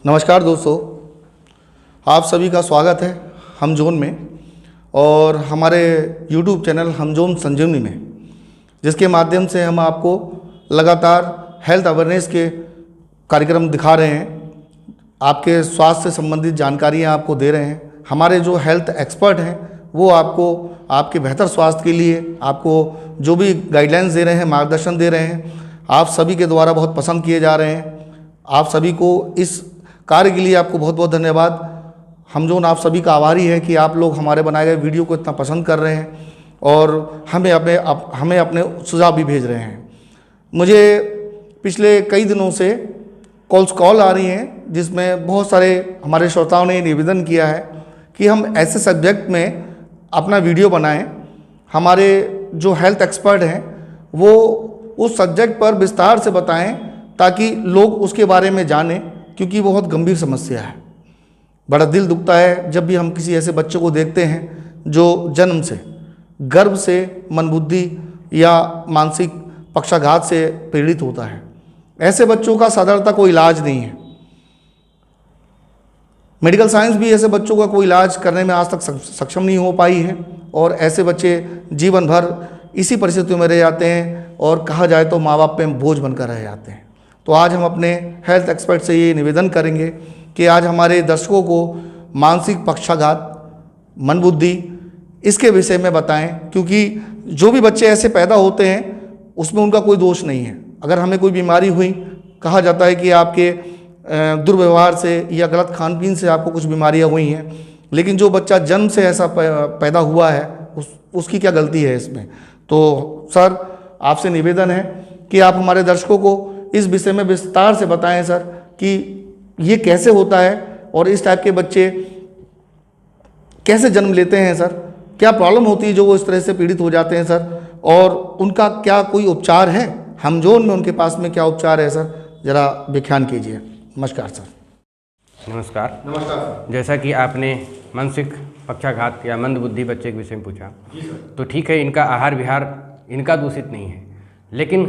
नमस्कार दोस्तों, आप सभी का स्वागत है हम जोन में और हमारे YouTube चैनल हम जोन संजीवनी में, जिसके माध्यम से हम आपको लगातार हेल्थ अवेयरनेस के कार्यक्रम दिखा रहे हैं। आपके स्वास्थ्य से संबंधित जानकारियां आपको दे रहे हैं। हमारे जो हेल्थ एक्सपर्ट हैं वो आपको आपके बेहतर स्वास्थ्य के लिए आपको जो भी गाइडलाइंस दे रहे हैं, मार्गदर्शन दे रहे हैं, आप सभी के द्वारा बहुत पसंद किए जा रहे हैं। आप सभी को इस कार्य के लिए आपको बहुत बहुत धन्यवाद। हम जोन आप सभी का आभारी है कि आप लोग हमारे बनाए गए वीडियो को इतना पसंद कर रहे हैं और हमें अपने सुझाव भी भेज रहे हैं। मुझे पिछले कई दिनों से कॉल आ रही हैं, जिसमें बहुत सारे हमारे श्रोताओं ने निवेदन किया है कि हम ऐसे सब्जेक्ट में अपना वीडियो बनाएं। हमारे जो हेल्थ एक्सपर्ट हैं वो उस सब्जेक्ट पर विस्तार से बताएं ताकि लोग उसके बारे में जानें, क्योंकि बहुत गंभीर समस्या है। बड़ा दिल दुखता है जब भी हम किसी ऐसे बच्चे को देखते हैं जो जन्म से, गर्भ से मंदबुद्धि या मानसिक पक्षाघात से पीड़ित होता है। ऐसे बच्चों का साधारणतः कोई इलाज नहीं है। मेडिकल साइंस भी ऐसे बच्चों का कोई इलाज करने में आज तक सक्षम नहीं हो पाई है और ऐसे बच्चे जीवन भर इसी परिस्थितियों में रह जाते हैं और कहा जाए तो माँ बाप पे बोझ बनकर रह जाते हैं। तो आज हम अपने हेल्थ एक्सपर्ट से ये निवेदन करेंगे कि आज हमारे दर्शकों को मानसिक पक्षाघात, मंदबुद्धि इसके विषय में बताएं, क्योंकि जो भी बच्चे ऐसे पैदा होते हैं उसमें उनका कोई दोष नहीं है। अगर हमें कोई बीमारी हुई, कहा जाता है कि आपके दुर्व्यवहार से या गलत खान पीन से आपको कुछ बीमारियां हुई हैं, लेकिन जो बच्चा जन्म से ऐसा पैदा हुआ है उसकी क्या गलती है इसमें। तो सर, आपसे निवेदन है कि आप हमारे दर्शकों को इस विषय में विस्तार से बताएं सर कि ये कैसे होता है और इस टाइप के बच्चे कैसे जन्म लेते हैं सर, क्या प्रॉब्लम होती है जो वो इस तरह से पीड़ित हो जाते हैं सर, और उनका क्या कोई उपचार है, हम जोन में उनके पास में क्या उपचार है सर, ज़रा व्याख्यान कीजिए। नमस्कार सर। नमस्कार। नमस्कार सर। जैसा कि आपने मानसिक पक्षाघात या मंदबुद्धि बच्चे के विषय में पूछा, जी सर। तो ठीक है, इनका आहार विहार इनका दूषित नहीं है, लेकिन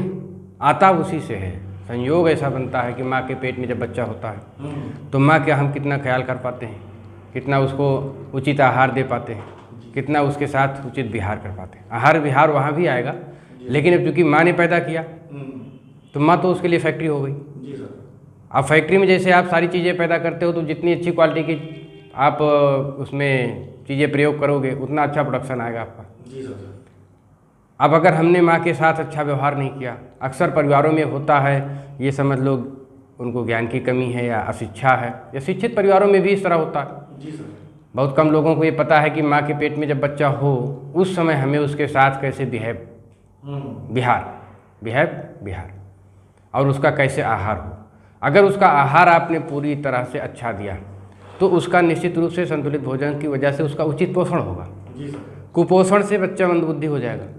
आता उसी से है। संयोग ऐसा बनता है कि माँ के पेट में जब बच्चा होता है तो माँ का हम कितना ख्याल कर पाते हैं, कितना उसको उचित आहार दे पाते हैं, कितना उसके साथ उचित विहार कर पाते हैं। आहार विहार वहाँ भी आएगा, लेकिन अब चूँकि माँ ने पैदा किया तो माँ तो उसके लिए फैक्ट्री हो गई। अब फैक्ट्री में जैसे आप सारी चीज़ें पैदा करते हो तो जितनी अच्छी क्वालिटी की आप उसमें चीज़ें प्रयोग करोगे उतना अच्छा प्रोडक्शन आएगा आपका। अब अगर हमने माँ के साथ अच्छा व्यवहार नहीं किया, अक्सर परिवारों में होता है, ये समझ लो उनको ज्ञान की कमी है या अशिक्षा है, या शिक्षित परिवारों में भी इस तरह होता है। जी सर। बहुत कम लोगों को ये पता है कि माँ के पेट में जब बच्चा हो उस समय हमें उसके साथ कैसे बिहार और उसका कैसे आहार हो। अगर उसका आहार आपने पूरी तरह से अच्छा दिया तो उसका निश्चित रूप से संतुलित भोजन की वजह से उसका उचित पोषण होगा। कुपोषण से बच्चा मंदबुद्धि हो जाएगा।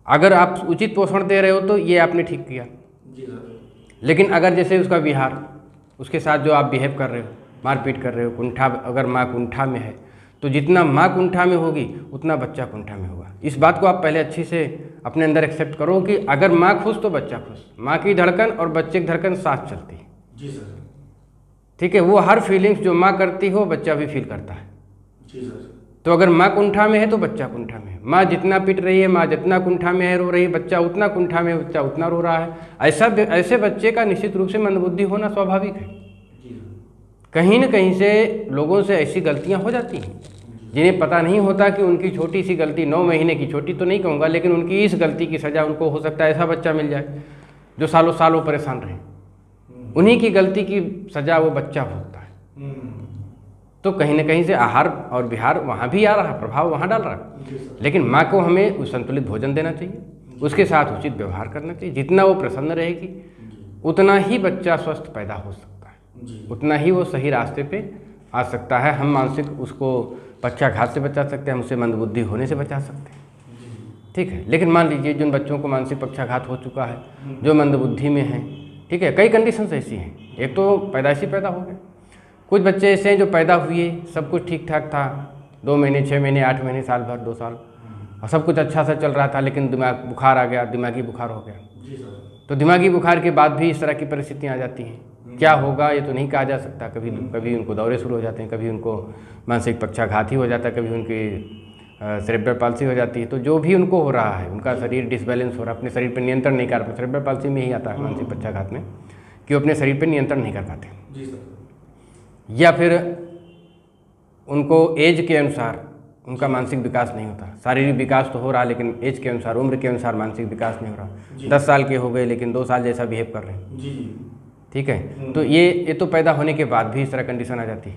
अगर आप उचित पोषण दे रहे हो तो ये आपने ठीक किया। लेकिन अगर जैसे उसका विहार, उसके साथ जो आप बिहेव कर रहे हो, मारपीट कर रहे हो, कुंठा, अगर माँ कुंठा में है तो जितना माँ कुंठा में होगी उतना बच्चा कुंठा में होगा। इस बात को आप पहले अच्छे से अपने अंदर एक्सेप्ट करो कि अगर माँ खुश तो बच्चा खुश। माँ की धड़कन और बच्चे की धड़कन साथ चलती है। जी सर। ठीक है, वो हर फीलिंग्स जो माँ करती हो बच्चा भी फील करता है। जी सर। तो अगर माँ कुंठा में है तो बच्चा कुंठा में है। माँ जितना पिट रही है, माँ जितना कुंठा में है रो रही है, बच्चा उतना कुंठा में, बच्चा उतना रो रहा है। ऐसे बच्चे का निश्चित रूप से मंदबुद्धि होना स्वाभाविक है। कहीं न कहीं से लोगों से ऐसी गलतियाँ हो जाती हैं जिन्हें पता नहीं होता कि उनकी छोटी सी गलती, 9 महीने की, छोटी तो नहीं कहूँगा, लेकिन उनकी इस गलती की सज़ा उनको हो सकता है ऐसा बच्चा मिल जाए जो सालों सालों परेशान रहे। उन्हीं की गलती की सज़ा वो बच्चा भोगता है। तो कहीं ना कहीं से आहार और विहार वहाँ भी आ रहा है, प्रभाव वहाँ डाल रहा है। लेकिन माँ को हमें संतुलित भोजन देना चाहिए, उसके साथ उचित व्यवहार करना चाहिए। जितना वो प्रसन्न रहेगी उतना ही बच्चा स्वस्थ पैदा हो सकता है, उतना ही वो सही रास्ते पे आ सकता है। हम मानसिक उसको पक्षाघात से बचा सकते हैं, हम उसे मंदबुद्धि होने से बचा सकते हैं। ठीक है, लेकिन मान लीजिए जिन बच्चों को मानसिक पक्षाघात हो चुका है, जो मंदबुद्धि में है, ठीक है, कई कंडीशंस ऐसी हैं। एक तो पैदाइशी पैदा हो गए, कुछ बच्चे ऐसे हैं जो पैदा हुए, सब कुछ ठीक ठाक था, 2 महीने, 6 महीने, 8 महीने, साल भर, 2 साल, और सब कुछ अच्छा सा चल रहा था, लेकिन बुखार आ गया, दिमागी बुखार हो गया। तो दिमागी बुखार के बाद भी इस तरह की परिस्थितियाँ आ जाती हैं। क्या होगा ये तो नहीं कहा जा सकता। कभी कभी उनको दौरे शुरू हो जाते हैं, कभी उनको मानसिक पक्षाघात ही हो जाता है, कभी उनकी सेरेब्रल पाल्सी हो जाती है। तो जो भी उनको हो रहा है, उनका शरीर डिसबैलेंस हो रहा है, अपने शरीर पर नियंत्रण नहीं कर पाते। सेरेब्रल पाल्सी में ही आता है मानसिक पक्षाघात में कि वो अपने शरीर पर नियंत्रण नहीं कर पाते, या फिर उनको एज के अनुसार उनका मानसिक विकास नहीं होता। शारीरिक विकास तो हो रहा है लेकिन एज के अनुसार, उम्र के अनुसार मानसिक विकास नहीं हो रहा। 10 साल के हो गए लेकिन 2 साल जैसा बिहेव कर रहे हैं। ठीक है, तो ये तो पैदा होने के बाद भी इस तरह कंडीशन आ जाती है।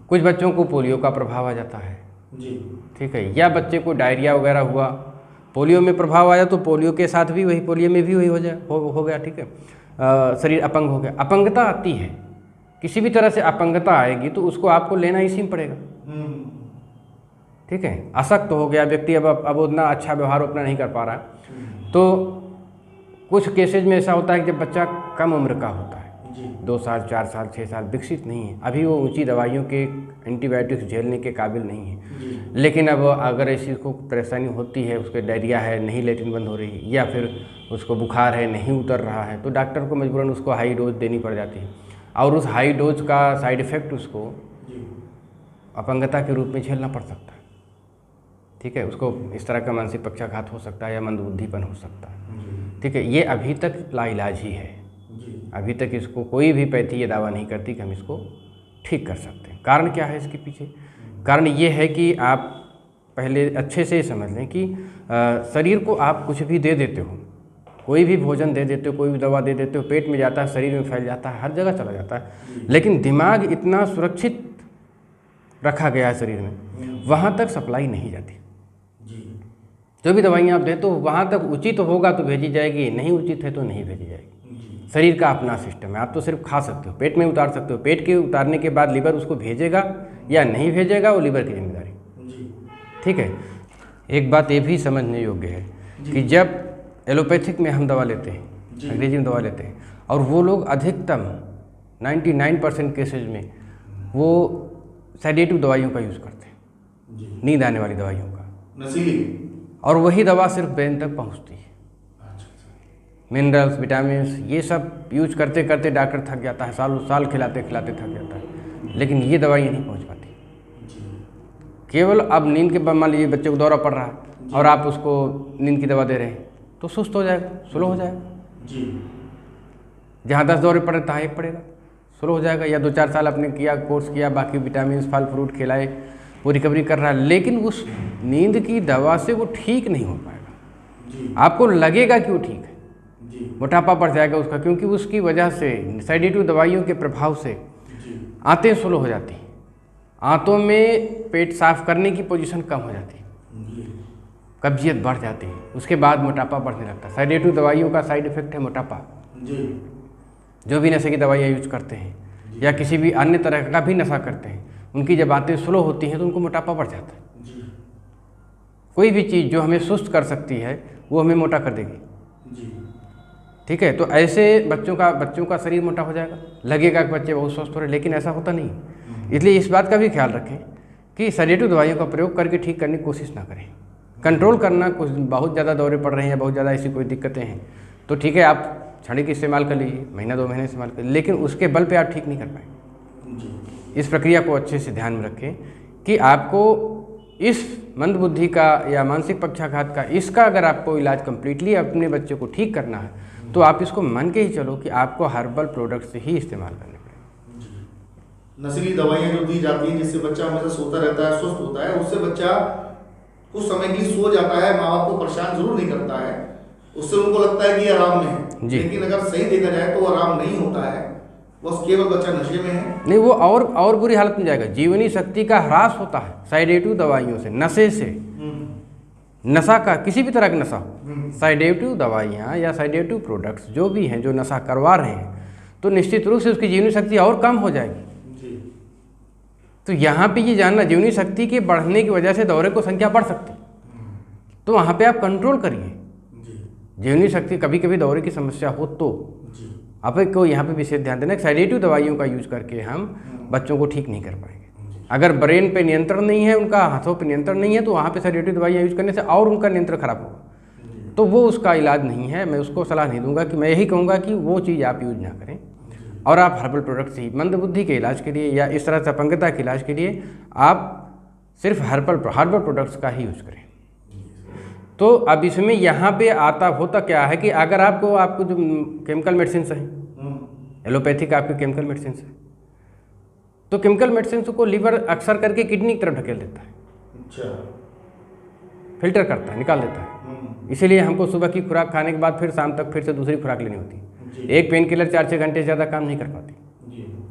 कुछ बच्चों को पोलियो का प्रभाव आ जाता है। ठीक है, या बच्चे को डायरिया वगैरह हुआ, पोलियो में प्रभाव आया तो पोलियो के साथ भी वही, पोलियो में भी वही हो गया। ठीक है, शरीर अपंग हो गया। अपंगता आती है, किसी भी तरह से अपंगता आएगी तो उसको आपको लेना ही सीम पड़ेगा। ठीक है, अशक्त हो गया व्यक्ति, अब उतना अच्छा व्यवहार अपना नहीं कर पा रहा है। तो कुछ केसेज में ऐसा होता है कि जब बच्चा कम उम्र का होता है, 2 साल 4 साल 6 साल, विकसित नहीं है, अभी वो ऊंची दवाइयों के एंटीबायोटिक्स झेलने के काबिल नहीं है। लेकिन अब अगर ऐसी को परेशानी होती है, उसके डायरिया है, नहीं लेटरिन बंद हो रही है, या फिर उसको बुखार है, नहीं उतर रहा है, तो डॉक्टर को मजबूरन उसको हाई डोज देनी पड़ जाती है। और उस हाई डोज का साइड इफ़ेक्ट उसको अपंगता के रूप में झेलना पड़ सकता है। ठीक है, उसको इस तरह का मानसिक पक्षाघात हो सकता है या मंदबुद्धिपन हो सकता है। ठीक है, ये अभी तक लाइलाज ही है। अभी तक इसको कोई भी पैथी ये दावा नहीं करती कि हम इसको ठीक कर सकते हैं। कारण क्या है इसके पीछे? कारण ये है कि आप पहले अच्छे से समझ लें कि शरीर को आप कुछ भी दे देते हो, कोई भी भोजन दे देते हो, कोई भी दवा दे देते हो, पेट में जाता है, शरीर में फैल जाता है, हर जगह चला जाता है, लेकिन दिमाग इतना सुरक्षित रखा गया है शरीर में, वहाँ तक सप्लाई नहीं जाती। जो भी दवाइयाँ आप देते हो वहाँ तक उचित होगा तो भेजी जाएगी, नहीं उचित है तो नहीं भेजी जाएगी। शरीर का अपना सिस्टम है, आप तो सिर्फ खा सकते हो, पेट में उतार सकते हो, पेट के उतारने के बाद लिवर उसको भेजेगा या नहीं भेजेगा वो लिवर की जिम्मेदारी। ठीक है, एक बात ये भी समझने योग्य है कि जब एलोपैथिक में हम दवा लेते हैं, अंग्रेजी में दवा लेते हैं, और वो लोग अधिकतम 99% केसेज में वो सेडेटिव दवाइयों का यूज़ करते हैं, नींद आने वाली दवाइयों का, नशीली, और वही दवा सिर्फ ब्रेन तक पहुंचती है। मिनरल्स, विटामिन, ये सब यूज करते करते डॉक्टर थक जाता है, सालों साल खिलाते खिलाते थक जाता है, लेकिन ये दवाइयाँ नहीं पहुंच पाती। केवल अब नींद के बाद मान लीजिए बच्चे को दौरा पड़ रहा है और आप उसको नींद की दवा दे रहे हैं तो सुस्त हो जाएगा, स्लो हो जाएगा। जहाँ 10 दौरे पड़े तहाँ 1 पड़ेगा, स्लो हो जाएगा। या 2-4 साल आपने किया, कोर्स किया, बाकी विटामिन, फल फ्रूट खिलाए, वो रिकवरी कर रहा है, लेकिन उस नींद की दवा से वो ठीक नहीं हो पाएगा। आपको लगेगा कि वो ठीक है, मोटापा बढ़ जाएगा उसका, क्योंकि उसकी वजह से सेडेटिव दवाइयों के प्रभाव से आंतें स्लो हो जाती हैं, आंतों में पेट साफ करने की पोजीशन कम हो जाती है, कब्जियत बढ़ जाती है, उसके बाद मोटापा बढ़ने लगता है। सेडेटिव दवाइयों का साइड इफेक्ट है मोटापा। जो भी नशे की दवाइयाँ यूज करते हैं या किसी भी अन्य तरह का भी नशा करते हैं, उनकी जब आंतें स्लो होती हैं तो उनको मोटापा बढ़ जाता है। कोई भी चीज़ जो हमें सुस्त कर सकती है वो हमें मोटा कर देगी। ठीक है, तो ऐसे बच्चों का शरीर मोटा हो जाएगा, लगेगा कि बच्चे बहुत स्वस्थ हो रहे, लेकिन ऐसा होता नहीं। इसलिए इस बात का भी ख्याल रखें कि सेडेटिव दवाइयों का प्रयोग करके ठीक करने की कोशिश ना करें। कंट्रोल करना, कुछ बहुत ज़्यादा दौरे पड़ रहे हैं, बहुत ज़्यादा ऐसी कोई दिक्कतें हैं तो ठीक है, आप क्षणिक इस्तेमाल कर लीजिए, महीना 2 महीने इस्तेमाल कर, लेकिन उसके बल पे आप ठीक नहीं कर पाएंगे। इस प्रक्रिया को अच्छे से ध्यान में रखें कि आपको इस मंदबुद्धि का या मानसिक पक्षाघात का, इसका अगर आपको इलाज कम्प्लीटली अपने बच्चे को ठीक करना है तो आप इसको मान के ही चलो कि आपको हर्बल प्रोडक्ट से ही इस्तेमाल करने पड़ेंगे। नशीली दवाइयाँ जो दी जाती हैं जिससे बच्चा हमेशा सोता रहता है, सुस्त होता है, उससे बच्चा कुछ समय के लिए सो जाता है, माँ बाप को परेशान जरूर नहीं करता है, उससे उनको लगता है कि आराम में है, लेकिन अगर सही देखा जाए तो वो आराम नहीं होता है, बस केवल बच्चा नशे में है। नहीं, वो और बुरी हालत में जाएगा। जीवनी शक्ति का ह्रास होता है सेडेटिव दवाइयों से, नशे से। नशा का किसी भी तरह का नशा, सेडेटिव दवाइयाँ या सेडेटिव प्रोडक्ट्स जो भी हैं जो नशा करवा रहे हैं, तो निश्चित रूप से उसकी जीवनी शक्ति और कम हो जाएगी। तो यहाँ पे ये जानना, जीवनी शक्ति के बढ़ने की वजह से दौरे को संख्या बढ़ सकती, तो वहाँ पे आप कंट्रोल करिए। जीवनी शक्ति, कभी कभी दौरे की समस्या हो तो आपको यहाँ पे विशेष ध्यान देना, सेडेटिव दवाइयों का यूज करके हम बच्चों को ठीक नहीं कर पाएंगे। अगर ब्रेन पे नियंत्रण नहीं है, उनका हाथों पे नियंत्रण नहीं है, तो वहाँ पे सेडेटिव दवाइयाँ यूज करने से और उनका नियंत्रण खराब होगा, तो वो उसका इलाज नहीं है। मैं उसको सलाह नहीं दूंगा, कि मैं यही कहूँगा कि वो चीज़ आप यूज ना करें। और आप हर्बल प्रोडक्ट्स ही मंदबुद्धि के इलाज के लिए या इस तरह से अपंगता के इलाज के लिए आप सिर्फ हर्बल प्रोडक्ट्स का ही यूज़ करें। तो अब इसमें यहाँ पे होता क्या है कि अगर आपको जो केमिकल मेडिसिन है, एलोपैथिक आपके केमिकल मेडिसिन है, तो केमिकल मेडिसिन को लीवर अक्सर करके किडनी की तरफ ढकेल देता है, फिल्टर करता है, निकाल देता है। इसीलिए हमको सुबह की खुराक खाने के बाद फिर शाम तक फिर से दूसरी खुराक लेनी होती है। एक पेन किलर 4-6 घंटे से ज़्यादा काम नहीं कर पाती।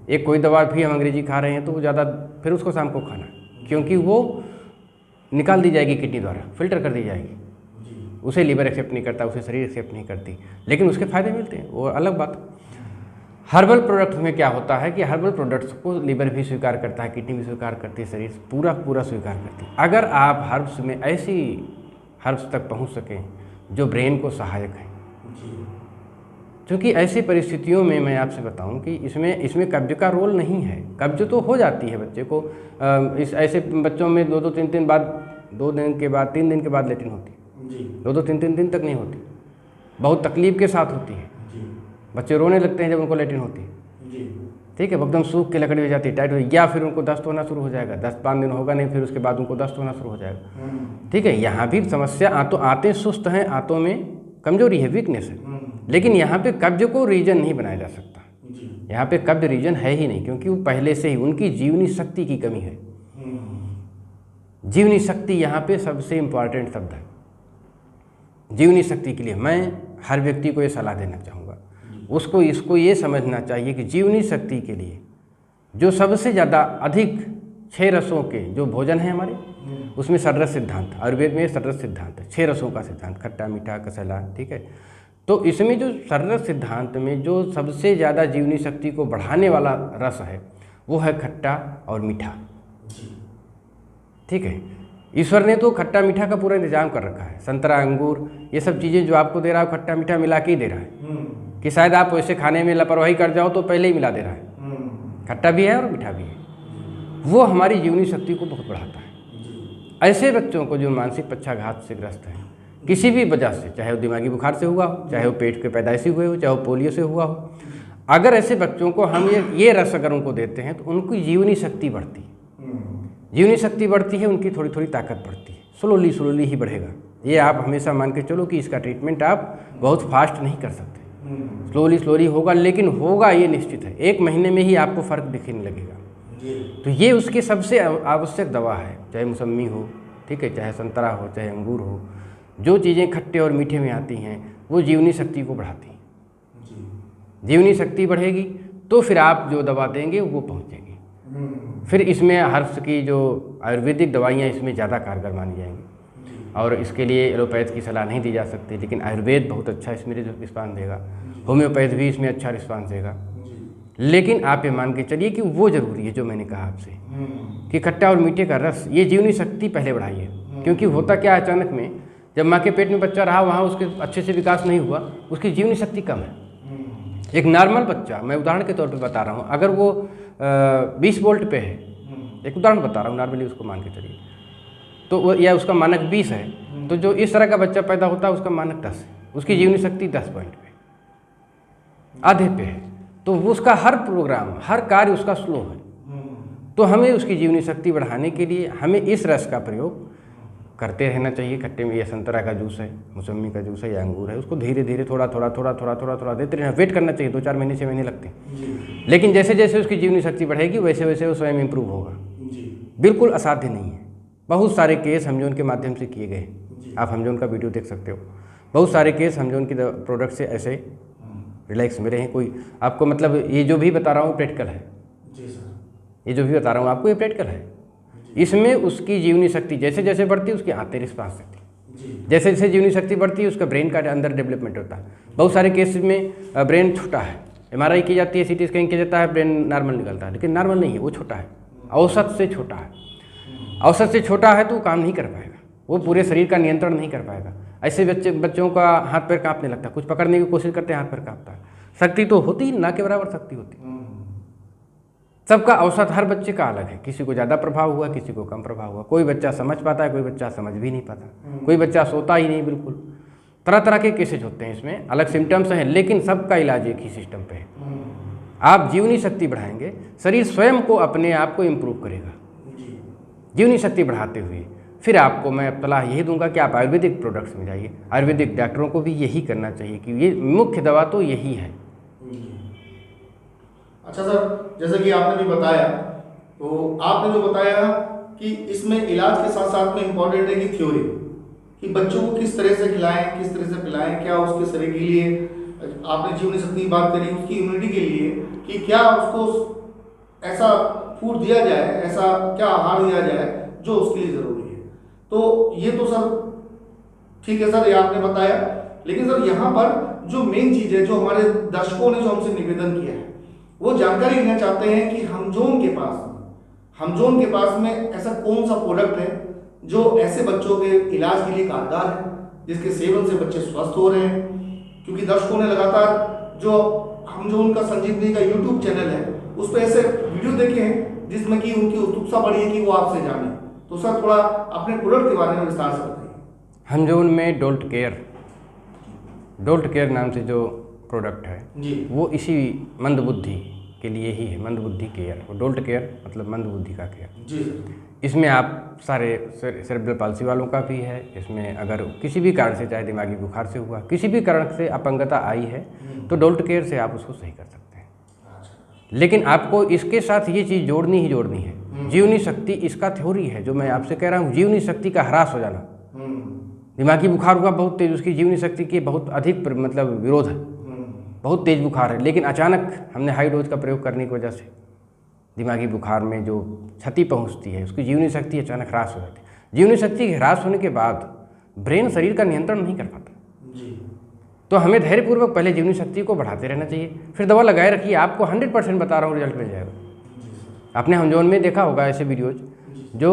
एक कोई दवा भी हम अंग्रेजी खा रहे हैं तो वो ज़्यादा, फिर उसको शाम को खाना, क्योंकि वो निकाल दी जाएगी किडनी द्वारा, फिल्टर कर दी जाएगी। उसे लीवर एक्सेप्ट नहीं करता, उसे शरीर एक्सेप्ट नहीं करती, लेकिन उसके फ़ायदे मिलते हैं, वो अलग बात। हर्बल प्रोडक्ट्स में क्या होता है कि हर्बल प्रोडक्ट्स को लीवर भी स्वीकार करता है, किडनी भी स्वीकार करती है, शरीर पूरा स्वीकार करती है। अगर आप हर्ब्स में ऐसी हर्ब्स तक पहुंच सकें जो ब्रेन को सहायक है, क्योंकि ऐसी परिस्थितियों में मैं आपसे बताऊं कि इसमें कब्ज का रोल नहीं है। कब्ज तो हो जाती है बच्चे को, इस ऐसे बच्चों में 2-3 दिन बाद 3 दिन के बाद लेटिन होती है, 2-3 दिन तक नहीं होती, बहुत तकलीफ के साथ होती है। बच्चे रोने लगते हैं जब उनको लेटिन होती है, ठीक है, एकदम सूख के लकड़ी हो जाती है, टाइट हो, या फिर उनको दस्त होना शुरू हो जाएगा, 10-5 दिन होगा नहीं, फिर उसके बाद उनको दस्त होना शुरू हो जाएगा, ठीक है। यहाँ भी समस्या आंतें सुस्त हैं, आंतों में कमजोरी है, वीकनेस है, लेकिन यहाँ पे कब्ज को रीजन नहीं बनाया जा सकता। यहाँ पे कब्ज रीजन है ही नहीं, क्योंकि वो पहले से ही उनकी जीवनी शक्ति की कमी है। जीवनी शक्ति यहाँ पे सबसे इम्पॉर्टेंट शब्द है। जीवनी शक्ति के लिए मैं हर व्यक्ति को ये सलाह देना चाहूँगा, इसको ये समझना चाहिए कि जीवनी शक्ति के लिए जो सबसे ज़्यादा अधिक 6 रसों के जो भोजन है हमारे, उसमें षड्रस सिद्धांत, आयुर्वेद में षड्रस सिद्धांत है, 6 रसों का सिद्धांत, खट्टा मीठा कसैला, ठीक है। तो इसमें जो षड्रस सिद्धांत में जो सबसे ज़्यादा जीवनी शक्ति को बढ़ाने वाला रस है वो है खट्टा और मीठा, ठीक है। ईश्वर ने तो खट्टा मीठा का पूरा इंतजाम कर रखा है, संतरा अंगूर ये सब चीज़ें जो आपको दे रहा है खट्टा मीठा मिला के ही दे रहा है, कि शायद आप वैसे खाने में लापरवाही कर जाओ तो पहले ही मिला दे रहा है, खट्टा भी है और मीठा भी है। वो हमारी जीवनी शक्ति को बहुत बढ़ाता है। ऐसे बच्चों को जो मानसिक पक्षाघात से ग्रस्त हैं किसी भी वजह से, चाहे वो दिमागी बुखार से हुआ हो, चाहे वो पेट के पैदाइशी हुए हो, चाहे वो पोलियो से हुआ हो, अगर ऐसे बच्चों को हम ये रस अगर उनको देते हैं तो उनकी जीवनी शक्ति बढ़ती है। जीवनी शक्ति बढ़ती है, उनकी थोड़ी थोड़ी ताकत बढ़ती है, स्लोली ही बढ़ेगा। ये आप हमेशा मान के चलो कि इसका ट्रीटमेंट आप बहुत फास्ट नहीं कर सकते, स्लोली होगा, लेकिन होगा ये निश्चित है। 1 महीने में ही आपको फ़र्क दिखने लगेगा। तो ये उसके सबसे आवश्यक दवा है, चाहे मौसम्मी हो, ठीक है, चाहे संतरा हो, चाहे अंगूर हो, जो चीज़ें खट्टे और मीठे में आती हैं वो जीवनी शक्ति को बढ़ाती हैं। जीवनी शक्ति बढ़ेगी तो फिर आप जो दवा देंगे वो पहुँचेगी। फिर इसमें हर्ब्स की जो आयुर्वेदिक दवाइयाँ इसमें ज़्यादा कारगर मानी जाएंगी, और इसके लिए एलोपैथ की सलाह नहीं दी जा सकती, लेकिन आयुर्वेद बहुत अच्छा इसमें रिस्पांस देगा, होम्योपैथ भी इसमें अच्छा रिस्पांस देगा। लेकिन आप ये मान के चलिए कि वो ज़रूरी है जो मैंने कहा आपसे कि खट्टा और मीठे का रस, ये जीवनी शक्ति पहले बढ़ाइए। क्योंकि होता क्या अचानक में जब माँ के पेट में बच्चा रहा वहाँ उसके अच्छे से विकास नहीं हुआ, उसकी जीवनी शक्ति कम है। एक नॉर्मल बच्चा, मैं उदाहरण के तौर पे बता रहा हूँ, अगर वो 20 वोल्ट पे है, एक उदाहरण बता रहा हूँ, नॉर्मली उसको मान के चलिए, तो वो या उसका मानक 20 है, तो जो इस तरह का बच्चा पैदा होता है उसका मानक 10 है, उसकी जीवनी शक्ति 10 पॉइंट पे, आधे पे है, तो उसका हर प्रोग्राम, हर कार्य उसका स्लो है। तो हमें उसकी जीवनी शक्ति बढ़ाने के लिए हमें इस रस का प्रयोग करते रहना चाहिए। खट्टे में या संतरा का जूस है, मौसम्मी का जूस है या अंगूर है, उसको धीरे धीरे थोड़ा थोड़ा देते रहना, वेट करना चाहिए। 2-4 महीने 6 महीने लगते हैं, लेकिन जैसे जैसे उसकी जीवनी शक्ति बढ़ेगी वैसे वैसे वो स्वयं इम्प्रूव होगा। बिल्कुल असाध्य नहीं है। बहुत सारे केस हमजोन के माध्यम से किए गए, आप हमजोन का वीडियो देख सकते हो। बहुत सारे केस हमजोन की प्रोडक्ट से ऐसे रिलैक्स मिले हैं। कोई आपको मतलब ये जो भी बता रहा हूँ प्रैक्टिकल है, ये जो भी बता रहा हूँ आपको ये प्रैक्टिकल है। इसमें उसकी जीवनी शक्ति जैसे जैसे बढ़ती है उसकी आंतें रिस्पांस देती, जैसे जैसे जीवनी शक्ति बढ़ती है उसका ब्रेन का अंदर डेवलपमेंट होता है। बहुत सारे केस में ब्रेन छोटा है, MRI की जाती है, CT स्कैन किया जाता है, ब्रेन नॉर्मल निकलता है, लेकिन नॉर्मल नहीं है, वो छोटा है, औसत से छोटा है। औसत से छोटा है तो वो काम नहीं कर पाएगा, वो पूरे शरीर का नियंत्रण नहीं कर पाएगा। ऐसे बच्चों का हाथ पैर कांपने लगता है, कुछ पकड़ने की कोशिश करते हैं हाथ पैर कांपता है। शक्ति तो होती ना के बराबर शक्ति होती। सबका औसत हर बच्चे का अलग है, किसी को ज़्यादा प्रभाव हुआ, किसी को कम प्रभाव हुआ। कोई बच्चा समझ पाता है, कोई बच्चा समझ भी नहीं पाता, कोई बच्चा सोता ही नहीं बिल्कुल। तरह तरह के केसेज होते हैं, इसमें अलग सिम्टम्स हैं, लेकिन सबका इलाज एक ही सिस्टम पे है। आप जीवनी शक्ति बढ़ाएंगे, शरीर स्वयं को अपने आप को इम्प्रूव करेगा। जीवनी शक्ति बढ़ाते हुए फिर आपको मैं सलाह यही दूंगा कि आप आयुर्वेदिक प्रोडक्ट्स में जाइए। आयुर्वेदिक डॉक्टरों को भी यही करना चाहिए कि ये मुख्य दवा तो यही है। अच्छा सर, जैसे कि आपने भी बताया, तो आपने जो बताया कि इसमें इलाज के साथ साथ में इम्पोर्टेंट है कि थ्योरी, कि बच्चों को किस तरह से खिलाएं, किस तरह से पिलाएं, क्या उसके शरीर के लिए, आपने जीवनी शक्ति की बात करी, उसकी इम्यूनिटी के लिए कि क्या उसको ऐसा फूड दिया जाए, ऐसा क्या आहार दिया जाए जो उसके लिए ज़रूरी है। तो ये तो सर ठीक है सर, ये आपने बताया, लेकिन सर यहाँ पर जो मेन चीज़ है, जो हमारे दर्शकों ने जो हमसे निवेदन किया है, वो जानकारी लेना चाहते हैं कि हमजोन के पास में ऐसा कौन सा प्रोडक्ट है जो ऐसे बच्चों के इलाज के लिए कारगर है, जिसके सेवन से बच्चे स्वस्थ हो रहे हैं। क्योंकि दर्शकों ने लगातार जो हमजोन का संजीवनी का यूट्यूब चैनल है उस पर ऐसे वीडियो देखे हैं जिसमें कि उनकी उत्सुकता बढ़ी है कि वो आपसे जाने। तो सर थोड़ा अपने प्रोडक्ट के बारे में विस्तार से बताइए। हमजोन में डोल्ट केयर नाम से जो प्रोडक्ट है जी, वो इसी मंदबुद्धि के लिए ही है। मंदबुद्धि केयर, वो डोल्ट केयर मतलब मंदबुद्धि का केयर। जी सर। इसमें आप सारे सेरेब्रल पाल्सी वालों का भी है। इसमें अगर किसी भी कारण से, चाहे दिमागी बुखार से हुआ, किसी भी कारण से अपंगता आई है तो डोल्ट केयर से आप उसको सही कर सकते हैं। लेकिन आपको इसके साथ ये चीज़ जोड़नी ही जोड़नी है। जीवनी शक्ति इसका थ्योरी है जो मैं आपसे कह रहा हूँ। जीवनी शक्ति का ह्रास हो जाना, दिमागी बुखार हुआ बहुत तेज, उसकी जीवनी शक्ति की बहुत अधिक मतलब विरोध है, बहुत तेज बुखार है, लेकिन अचानक हमने हाई डोज का प्रयोग करने की वजह से दिमागी बुखार में जो क्षति पहुंचती है, उसकी जीवनी शक्ति अचानक ह्रास हो जाती है। जीवनी शक्ति के ह्रास होने के बाद ब्रेन शरीर का नियंत्रण नहीं कर पाता जी। तो हमें धैर्यपूर्वक पहले जीवनी शक्ति को बढ़ाते रहना चाहिए, फिर दवा लगाए रखिए। आपको 100% बता रहा हूँ रिजल्ट मिल जाएगा। आपने हमजोन में देखा होगा ऐसे वीडियोज, जो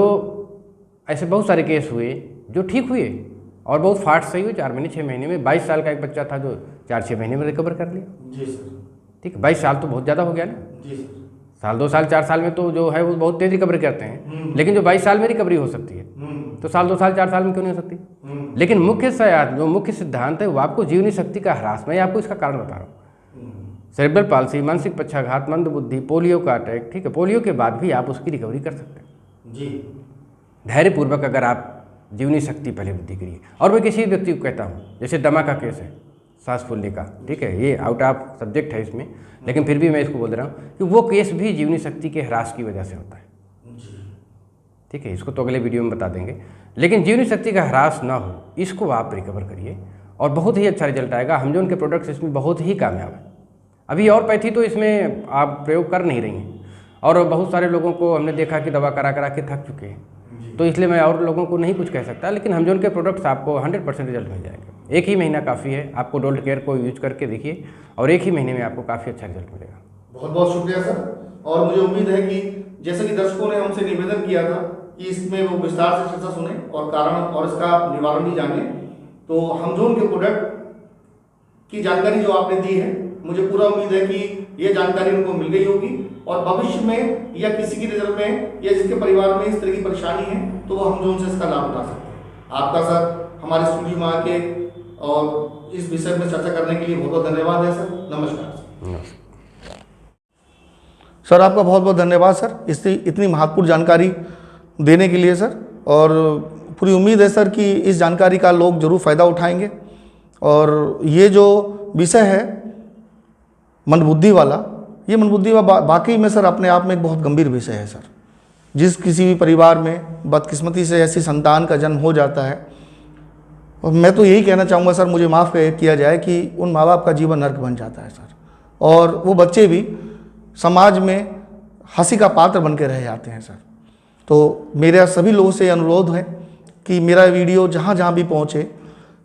ऐसे बहुत सारे केस हुए जो ठीक हुए और बहुत फास्ट सही हुए 4 महीने 6 महीने में। 22 साल का एक बच्चा था जो 4-6 महीने में रिकवर कर लिया। जी सर। ठीक है, 22 साल तो बहुत ज़्यादा हो गया ना। जी सर। साल 2 साल 4 साल में तो जो है वो बहुत तेज रिकवरी करते हैं, लेकिन जो 22 साल में रिकवरी हो सकती है तो साल 2 साल 4 साल में क्यों नहीं हो सकती। लेकिन जो मुख्य सिद्धांत है वो आपको जीवनी शक्ति का ह्रास, मैं आपको इसका कारण बता रहा हूँ। सेरेब्रल पाल्सी, मानसिक पक्षाघात, मंदबुद्धि, पोलियो का अटैक, ठीक है, पोलियो के बाद भी आप उसकी रिकवरी कर सकते हैं जी। धैर्यपूर्वक अगर आप जीवनी शक्ति पहले वृद्धि करिए। और मैं किसी व्यक्ति को कहता हूँ, जैसे दमा का केस है, सांस फूलने का, ठीक है, ये आउट ऑफ सब्जेक्ट है इसमें, लेकिन फिर भी मैं इसको बोल रहा हूँ कि वो केस भी जीवनी शक्ति के ह्रास की वजह से होता है। ठीक है, इसको तो अगले वीडियो में बता देंगे। लेकिन जीवनी शक्ति का ह्रास ना हो, इसको आप रिकवर करिए और बहुत ही अच्छा रिजल्ट आएगा। हमजोन के प्रोडक्ट्स इसमें बहुत ही कामयाब है। अभी और पैथी तो इसमें आप प्रयोग कर नहीं रही हैं, और बहुत सारे लोगों को हमने देखा कि दवा करा करा के थक चुके हैं, तो इसलिए मैं और लोगों को नहीं कुछ कह सकता। लेकिन हमजोन के प्रोडक्ट्स आपको 100% रिजल्ट मिल जाएगा। 1 ही महीना काफ़ी है, आपको डोल्ट केयर को यूज करके देखिए और 1 ही महीने में आपको काफ़ी अच्छा रिजल्ट मिलेगा। बहुत बहुत शुक्रिया सर। और मुझे उम्मीद है कि जैसे कि दर्शकों ने हमसे निवेदन किया था कि इसमें वो विस्तार से चर्चा सुने और कारण और इसका निवारण भी जाने, तो हमजोन के प्रोडक्ट की जानकारी जो आपने दी है, मुझे पूरा उम्मीद है कि ये जानकारी उनको मिल गई होगी और भविष्य में या किसी की नज़र में या जिसके परिवार में इस तरह की परेशानी है तो वो हमजोन से इसका लाभ उठा सकते हैं। आपका सर हमारे स्टूडियो में आके और इस विषय में चर्चा करने के लिए बहुत बहुत धन्यवाद है सर। नमस्कार सर। आपका बहुत बहुत धन्यवाद सर इतनी महत्वपूर्ण जानकारी देने के लिए सर। और पूरी उम्मीद है सर कि इस जानकारी का लोग जरूर फ़ायदा उठाएंगे। और ये जो विषय है मंदबुद्धि वाला, ये मंदबुद्धि वाकई में सर अपने आप में एक बहुत गंभीर विषय है सर। जिस किसी भी परिवार में बदकिस्मती से ऐसी संतान का जन्म हो जाता है, और मैं तो यही कहना चाहूँगा सर, मुझे माफ़ किया जाए कि उन माँ बाप का जीवन नर्क बन जाता है सर, और वो बच्चे भी समाज में हंसी का पात्र बन के रह जाते हैं सर। तो मेरा सभी लोगों से अनुरोध है कि मेरा वीडियो जहाँ जहाँ भी पहुँचे,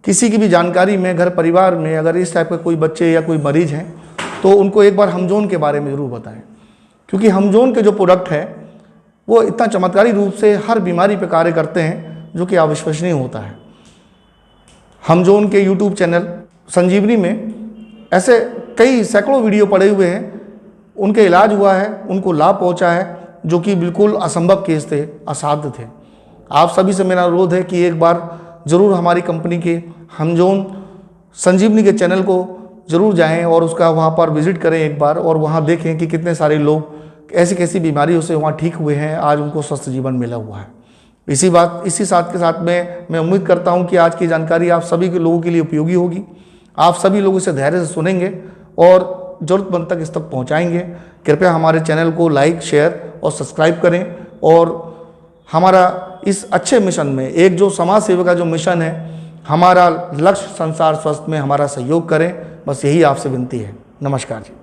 किसी की भी जानकारी में घर परिवार में अगर इस टाइप का कोई बच्चे या कोई मरीज हैं तो उनको एक बार हमजोन के बारे में ज़रूर बताएं, क्योंकि हमजोन के जो प्रोडक्ट है वो इतना चमत्कारी रूप से हर बीमारी पे कार्य करते हैं जो कि अविश्वसनीय होता है। हमजोन के यूट्यूब चैनल संजीवनी में ऐसे कई सैकड़ों वीडियो पड़े हुए हैं, उनके इलाज हुआ है, उनको लाभ पहुंचा है, जो कि बिल्कुल असंभव केस थे, असाध्य थे। आप सभी से मेरा अनुरोध है कि एक बार ज़रूर हमारी कंपनी के हमजोन संजीवनी के चैनल को ज़रूर जाएं और उसका वहाँ पर विज़िट करें एक बार, और वहाँ देखें कि कितने सारे लोग ऐसी कैसी बीमारियों से वहाँ ठीक हुए हैं, आज उनको स्वस्थ जीवन मिला हुआ है। इसी साथ के साथ में मैं उम्मीद करता हूँ कि आज की जानकारी आप सभी के लोगों के लिए उपयोगी होगी। आप सभी लोग इसे धैर्य से सुनेंगे और ज़रूरतमंद तक इस तक पहुँचाएँगे। कृपया हमारे चैनल को लाइक, शेयर और सब्सक्राइब करें, और हमारा इस अच्छे मिशन में, एक जो समाज सेवा का जो मिशन है, हमारा लक्ष्य संसार स्वस्थ में हमारा सहयोग करें। बस यही आपसे विनती है। नमस्कार जी।